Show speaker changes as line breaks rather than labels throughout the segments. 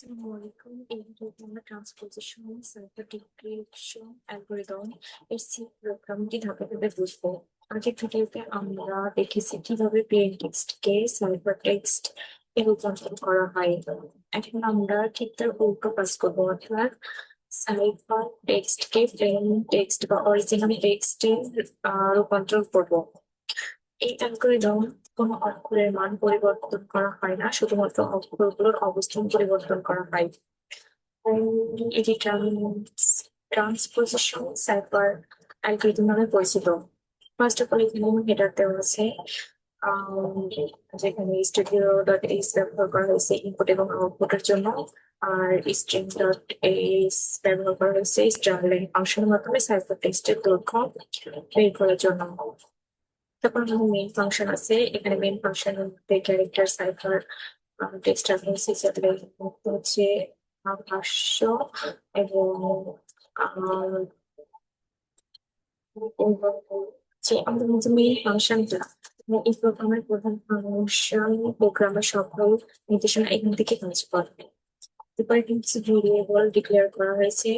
Assalamualaikum. এই ভিডিওতে আমরা ট্রান্সপোজিশন, সাইফার অ্যালগরিদম এর সি প্রোগ্রামটি ধাপে ধাপে বুঝবো। আগের ভিডিওতে আমরা দেখেছি কিভাবে প্লেন টেক্সটকে সাইফার টেক্সট এ রূপান্তর করা হয়। এখন আমরা ঠিক তার উল্টো কাজ করবো, অর্থাৎ সাইফার টেক্সটকে প্লেন টেক্সট বা অরিজিনাল টেক্সটে রূপান্তর করবো। এই অ্যালগরিদম কোনো অক্ষরের মান পরিবর্তন করা হয় না, শুধুমাত্র অক্ষরগুলোর অবস্থান পরিবর্তন করা হয়। এটি ট্রান্সপোজিশন সাইফার অ্যালগরিদম নামে পরিচিত। ফার্স্ট অফ অল এখানে হেডার দেওয়া আছে, আহ, যেখানে studio.h ব্যবহার করা হয়েছে ইনপুট এবং আউটপুটের জন্য, আর string.h ব্যবহার করা হয়েছে স্টারলাইন ফাংশনের মাধ্যমে সাইফার টেক্সটের দৈর্ঘ্য বের করার জন্য। তারপর আমাদের মেইন ফাংশন আছে, এখানে মেইন ফাংশনের মধ্যে ক্যারেক্টার সাইফার টেক্সট রাখা হয়েছে, যাতে হচ্ছে ভাষ্য এবং আহ, যে আমাদের মধ্যে মেইন ফাংশনটা এই প্রোগ্রামের প্রধান ফাংশন প্রোগ্রামের সকল নির্দেশনা এখান থেকে কাজ করবে। এরপরে কিছু ভেরিয়েবল ডিক্লেয়ার করা হয়েছে।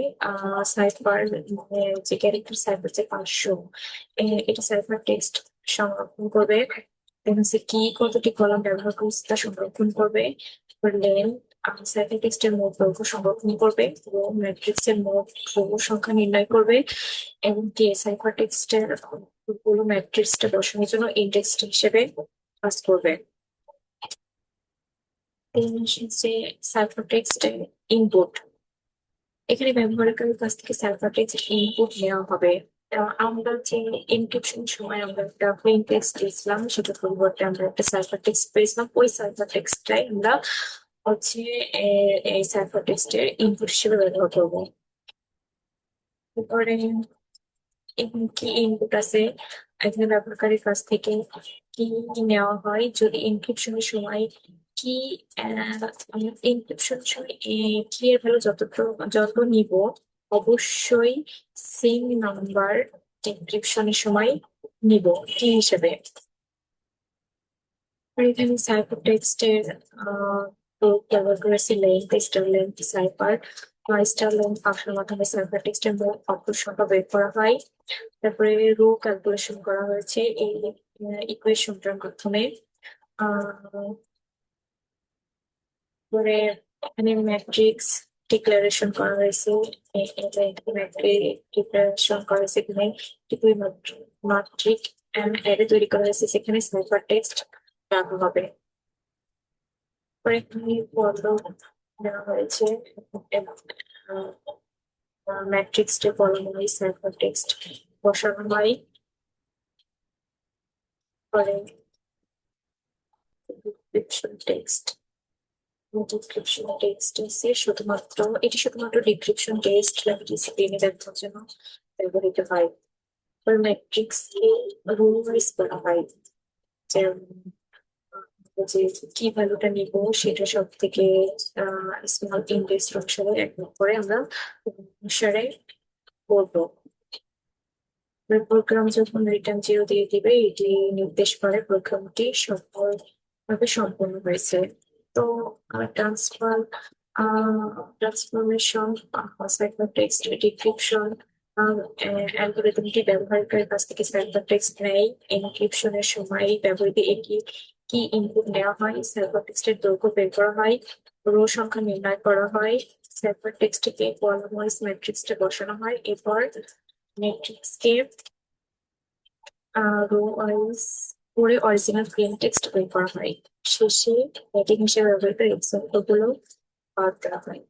সাইফার যে ক্যারেক্টার সাইফার যে 500, এটা সাইফার টেক্সট সংরক্ষণ করবে। দেন হচ্ছে কি কতটি কলাম ব্যবহার করছে তা সংরক্ষণ করবে। লেন সাইফার টেক্সটের মোট দৈর্ঘ্য সংরক্ষণ করবে এবং ম্যাট্রিক্স এর মোট রো সংখ্যা নির্ণয় করবে, এবং কে সাইফার টেক্সটের পুরো ম্যাট্রিক্সটা বসানোর জন্য ইন্ডেক্স হিসেবে কাজ করবে। যে সাইফার টেক্সট ইনপুট, এখানে ব্যবহারকারীর কাছ থেকে সাইফার টেক্সট ইনপুট নেওয়া হবে। আমরা যে এনক্রিপশন সময় আমরা একটা প্লেন টেক্সট দিয়েছিলাম, সেটার পরিবর্তে আমরা একটা সাইফার টেক্সট পেয়েছিলাম। ওই সাইফার টেক্সটটাই আমরা হচ্ছে এই সাইফার টেক্সটের ইনপুট হিসেবে ব্যবহার করবো। এরপরে এখানে কি ইনপুট আছে, এখানে ব্যবহারকারীর কাছ থেকে কি নেওয়া হয় যদি এনক্রিপশনের সময় কি এনক্রিপশনের সময় কি এর ভ্যালু যত নিব, অবশ্যই সেম নাম্বার এনক্রিপশনের সময় নিব কি হিসেবে। আর এখানে সাইফার টেক্সটের ব্যবহার করেছি লেন্থ, স্টার লেন্থ, সাইফার বা স্টার লেন্থ ফাংশনের মাধ্যমে সাইফার টেক্সটের মোট অক্ষর সংখ্যা বের করা হয়। তারপরে রো ক্যালকুলেশন করা হয়েছে এই ইকুয়েশনটার মাধ্যমে। আহ পরে এখানে ম্যাট্রিক্স ডিক্লারেশন করা হয়েছে, ডিক্লারেশন করা হয়েছে এখানে দুই মাত্রিক অ্যারে তৈরি করা হয়েছে, সেখানে সাইফার টেক্সট রাখা হবে। পরে এখানে কলম দেওয়া হয়েছে এবং ম্যাট্রিক্সটা কলম ওয়াইজ সাইফার টেক্সট বসানো হয়। পরে ডিসক্রিপশন টেক্সট, ডিসক্রিপশন টেক্সট আছে শুধুমাত্র, এটি শুধুমাত্র ডিসক্রিপশন টেক্সট ডিসিপ্লিনে দেখানোর জন্য ব্যবহৃত হয়। ম্যাট্রিক্স কে রুল ওয়াইজ করা হয়, যে যে কি ভ্যালুটা নিব সেটা সব থেকে স্মল ইন্ডেক্স স্ট্রাকচারে এক ভাগ করে আমরা অনুসারে করবো। প্রোগ্রাম যখন রিটার্ন জিরো দিয়ে দিবে, এটি নির্দেশ করে প্রোগ্রামটি সফলভাবে সম্পন্ন হয়েছে। তো ট্রান্সফরমেশন সাইফার টেক্সট ডিক্রিপশন অ্যালগরিদমটি ব্যবহারকারীর কাছ থেকে সাইফার টেক্সট নেয়। এনক্রিপশনের সময় ব্যবহৃত একটি কি ইনপুট নেওয়া হয়, সাইফার টেক্সটের দৈর্ঘ্য বের করা হয়, রো সংখ্যা নির্ণয় করা হয়, সাইফার টেক্সটকে কলাম ওয়াইজ ম্যাট্রিক্সে বসানো হয়, এরপর ম্যাট্রিক্সকে রো ওয়াইজ করে অরিজিনাল প্লেন টেক্সট বের করা হয়। শেষে রেটিং হিসেবে ব্যবহৃত এক্সাম্পল গুলো বাদ দেওয়া হয়।